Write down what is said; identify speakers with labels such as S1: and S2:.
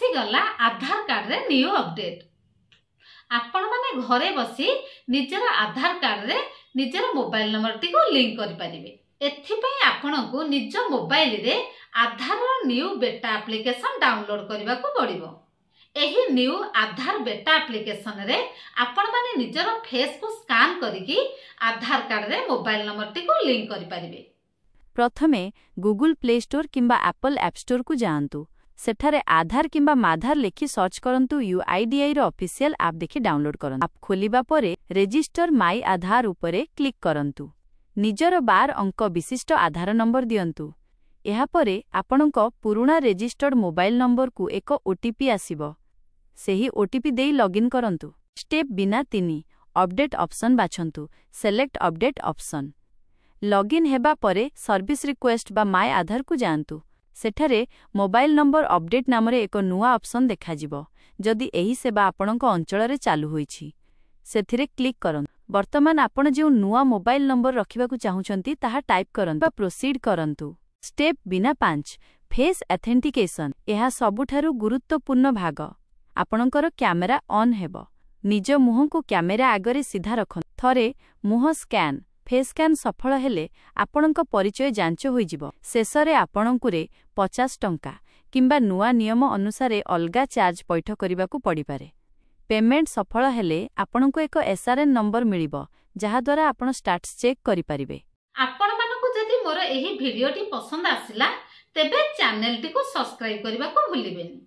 S1: आसीगला आधार card रे new update. आपण माने घरे बसी निजर आधार कार्ड रे निजर मोबाइल नंबर टी को लिंक करि परिबे। एथिपई आपनको निज मोबाइल रे आधार न्यू बेटा एप्लिकेशन डाउनलोड करबा को पड़िबो। एही न्यू आधार बेटा एप्लिकेशन रे आपण माने निजर फेस को स्कैन करिकी आधार कार्ड रे मोबाइल नंबर टी को लिंक करि परिबे।
S2: प्रथमे गूगल प्ले स्टोर किंबा एप्पल ऐप स्टोर को जाआंतु। सेठारे आधार किंबा माधार लिखि सर्च करंतु। यूआईडीआई रो ऑफिशियल ऐप देखि डाउनलोड करंतु। ऐप खोलिबा परे रजिस्टर माई आधार उपरे क्लिक करंतु। निजर 12 अंक विशिष्ट आधार नंबर दियंतु। एहा परे आपणको पुराना रजिस्टर्ड मोबाइल नंबर को एक ओटीपी आसीबो। सेही ओटीपी देई लॉगिन करंतु। स्टेप बिना 3 अपडेट ऑप्शन बाछंतु। Select update option. लॉगिन हेबा परे सर्विस रिक्वेस्ट बा माय आधार को जानतु। सेठारे मोबाइल नंबर अपडेट नामरे एक नुआ ऑप्शन देखा जिवो। जदि एही सेवा आपणको अंचल रे चालू होईछि सेथिरे क्लिक करंतु। वर्तमान आपण जे नुआ मोबाइल नंबर रखिबा को चाहुचंती ताहा टाइप करंतु बा प्रोसीड करंतु। स्टेप बिना 5 फेस ऑथेंटिकेशन। एहा सबुठारु गुरुत्वपूर्ण भाग। आपणकर कैमरा ऑन हेबो। निज मुह को कैमरा आगरे सीधा रखंतु। थरे मुह स्कैन फेस स्कैन सफल हेले आपणक परिचय जांच होइजिबो। शेषरे आपणकुरे 50 टंका किंबा नुआ नियम अनुसारे अलगा चार्ज पैठ करिबाकू पड़ी पारे। पेमेंट सफल हेले आपणको एक एसआरएन नंबर मिलिबो जहा द्वारा आपण स्टैटस चेक करि परिबे।
S1: आपण मानको जदि मोर एही वीडियोटी पसंद आसिला तेबे चैनल टी को सब्सक्राइब करबा को भूलिबेनी।